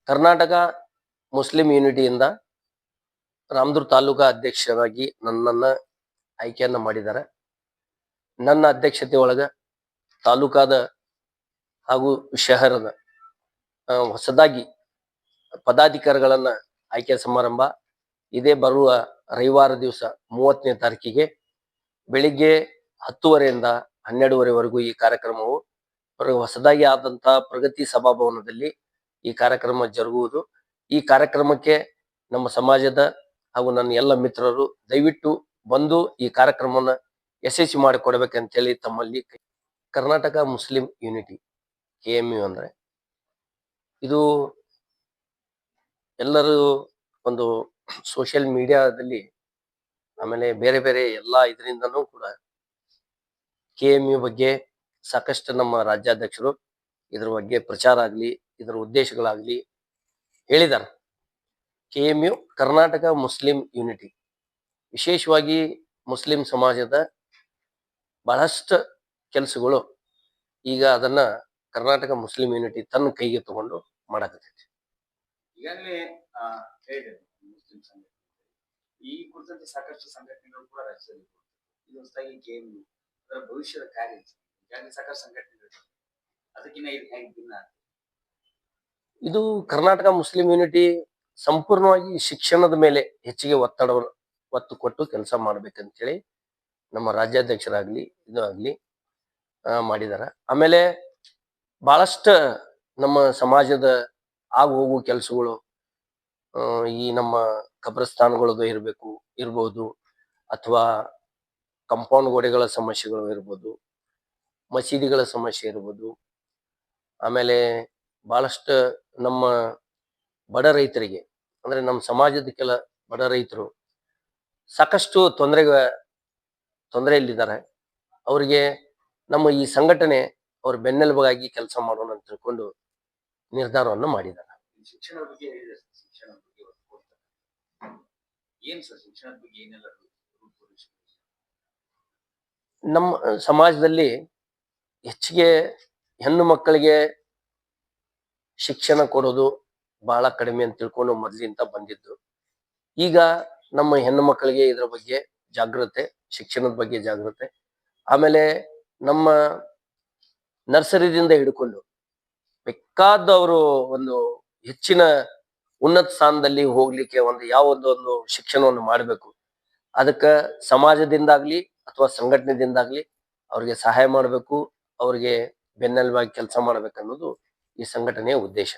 Karnataka Muslim ಯೂನಿಟಿಯಿಂದ Ramdurg taluka ಅಧ್ಯಕ್ಷರಾಗಿ ನನ್ನನ್ನ ಆಯ್ಕೆಯನ್ನ ಮಾಡಿದ್ದಾರೆ. ನನ್ನ ಅಧ್ಯಕ್ಷತೆ ಒಳಗ ತಾಲೂಕಾದ ಹಾಗೂ ಶಹರದ ಹೊಸದಾಗಿ ಪದಾಧಿಕಾರಿಗಳನ್ನ ಆಯ್ಕೆ ಸಮಾರಂಭ ಇದೇ ಬರುವ ರವಿವಾರ ದಿವಸ 30ನೇ ತಾರೀಕಿಗೆ ಬೆಳಿಗ್ಗೆ 10:30ಯಿಂದ 12:30ವರೆಗೂ ಈ ಕಾರ್ಯಕ್ರಮವು ಹೊಸದಾಗಿ ಆದಂತಹ ಪ್ರಗತಿ ಸಭಾಭವನದಲ್ಲಿ ಈ ಕಾರ್ಯಕ್ರಮ ಜರುಗುವುದು. ಈ ಕಾರ್ಯಕ್ರಮಕ್ಕೆ ನಮ್ಮ ಸಮಾಜದ ಹಾಗೂ ನನ್ನ ಎಲ್ಲ ಮಿತ್ರರು ದಯವಿಟ್ಟು ಬಂದು ಈ ಕಾರ್ಯಕ್ರಮವನ್ನ ಯಶಸ್ವಿ ಮಾಡಿಕೊಡ್ಬೇಕಂತೇಳಿ ತಮ್ಮಲ್ಲಿ ಕರ್ನಾಟಕ ಮುಸ್ಲಿಂ ಯೂನಿಟಿ KMU ಅಂದ್ರೆ ಇದು ಎಲ್ಲರೂ ಒಂದು ಸೋಷಿಯಲ್ ಮೀಡಿಯಾದಲ್ಲಿ ಆಮೇಲೆ ಬೇರೆ ಬೇರೆ ಎಲ್ಲ ಇದರಿಂದನೂ ಕೂಡ KMU ಬಗ್ಗೆ ಸಾಕಷ್ಟು ನಮ್ಮ ರಾಜ್ಯಾಧ್ಯಕ್ಷರು ಇದ್ರ ಬಗ್ಗೆ ಪ್ರಚಾರ ಆಗ್ಲಿ ಇದರ ಉದ್ದೇಶಗಳಾಗ್ಲಿ ಹೇಳಿದ್ದಾರೆ. KMU ಕರ್ನಾಟಕ ಮುಸ್ಲಿಂ ಯೂನಿಟಿ ವಿಶೇಷವಾಗಿ ಮುಸ್ಲಿಂ ಸಮಾಜದ ಬಹಳಷ್ಟು ಕೆಲಸಗಳು ಈಗ ಅದನ್ನ ಕರ್ನಾಟಕ ಮುಸ್ಲಿಂ ಯೂನಿಟಿ ತನ್ನ ಕೈಗೆ ತಗೊಂಡು ಮಾಡಕತ್ತೈತಿ. ಈಗಾಗಲೇ ಮುಸ್ಲಿಂ ಸಂಘಟನೆ ಈ ಕುರಿತಂತೆ ಸಾಕಷ್ಟು ಸಂಘಟನೆಗಳು ಕೂಡ ರಾಜ್ಯದಲ್ಲಿ ಇದು ಹೊಸದಾಗಿ KMU ಅದರ ಭವಿಷ್ಯದ ಕಾರ್ಯ ಈಗಾಗಲೇ ಸಾಕಷ್ಟು ಸಂಘಟನೆಗಳು ಅದಕ್ಕಿಂತ ಭಿನ್ನ. ಇದು ಕರ್ನಾಟಕ ಮುಸ್ಲಿಂ ಯೂನಿಟಿ ಸಂಪೂರ್ಣವಾಗಿ ಶಿಕ್ಷಣದ ಮೇಲೆ ಹೆಚ್ಚಿಗೆ ಒತ್ತು ಕೊಟ್ಟು ಕೆಲಸ ಮಾಡ್ಬೇಕಂತೇಳಿ ನಮ್ಮ ರಾಜ್ಯಾಧ್ಯಕ್ಷರಾಗ್ಲಿ ಇದು ಆಗ್ಲಿ ಮಾಡಿದಾರ. ಆಮೇಲೆ ಬಹಳಷ್ಟು ನಮ್ಮ ಸಮಾಜದ ಆಗ ಹೋಗು ಕೆಲಸಗಳು ಈ ನಮ್ಮ ಕಬ್ರಸ್ಥಾನಗಳದು ಇರ್ಬೋದು ಅಥವಾ ಕಂಪೌಂಡ್ ಗೋಡೆಗಳ ಸಮಸ್ಯೆಗಳು ಇರ್ಬೋದು, ಮಸೀದಿಗಳ ಸಮಸ್ಯೆ ಇರ್ಬೋದು, ಆಮೇಲೆ ಬಹಳಷ್ಟು ನಮ್ಮ ಬಡ ರೈತರಿಗೆ ಅಂದ್ರೆ ನಮ್ಮ ಸಮಾಜದ ಕೆಲ ಬಡ ರೈತರು ಸಾಕಷ್ಟು ತೊಂದರೆಯಲ್ಲಿದ್ದಾರೆ. ಅವರಿಗೆ ನಮ್ಮ ಈ ಸಂಘಟನೆ ಅವ್ರ ಬೆನ್ನೆಲುಬಾಗಿ ಕೆಲಸ ಮಾಡೋಣ ಅಂತ ತಿಳ್ಕೊಂಡು ನಿರ್ಧಾರವನ್ನು ಮಾಡಿದ್ದಾರೆ. ಶಿಕ್ಷಣದ ಬಗ್ಗೆ ಶಿಕ್ಷಣದ ಬಗ್ಗೆ ಏನ್ ಸರ್ ಶಿಕ್ಷಣದ ಬಗ್ಗೆ ಏನೆಲ್ಲ ನಮ್ಮ ಸಮಾಜದಲ್ಲಿ ಹೆಚ್ಚಿಗೆ ಹೆಣ್ಣು ಮಕ್ಕಳಿಗೆ ಶಿಕ್ಷಣ ಕೊಡೋದು ಬಹಳ ಕಡಿಮೆ ಅಂತ ತಿಳ್ಕೊಂಡು ಮೊದಲಿಂದ ಬಂದಿದ್ದು. ಈಗ ನಮ್ಮ ಹೆಣ್ಣು ಮಕ್ಕಳಿಗೆ ಇದರ ಬಗ್ಗೆ ಜಾಗೃತೆ, ಶಿಕ್ಷಣದ ಬಗ್ಗೆ ಜಾಗೃತೆ, ಆಮೇಲೆ ನಮ್ಮ ನರ್ಸರಿದಿಂದ ಹಿಡ್ಕೊಂಡು ಬೇಕಾದವರು ಒಂದು ಹೆಚ್ಚಿನ ಉನ್ನತ ಸ್ಥಾನದಲ್ಲಿ ಹೋಗ್ಲಿಕ್ಕೆ ಒಂದು ಶಿಕ್ಷಣವನ್ನು ಮಾಡಬೇಕು. ಅದಕ್ಕೆ ಸಮಾಜದಿಂದಾಗ್ಲಿ ಅಥವಾ ಸಂಘಟನೆದಿಂದಾಗ್ಲಿ ಅವ್ರಿಗೆ ಸಹಾಯ ಮಾಡಬೇಕು, ಅವ್ರಿಗೆ ಬೆನ್ನೆಲುಬಾಗಿ ಕೆಲಸ ಮಾಡ್ಬೇಕನ್ನೋದು ಈ ಸಂಘಟನೆಯ ಉದ್ದೇಶ.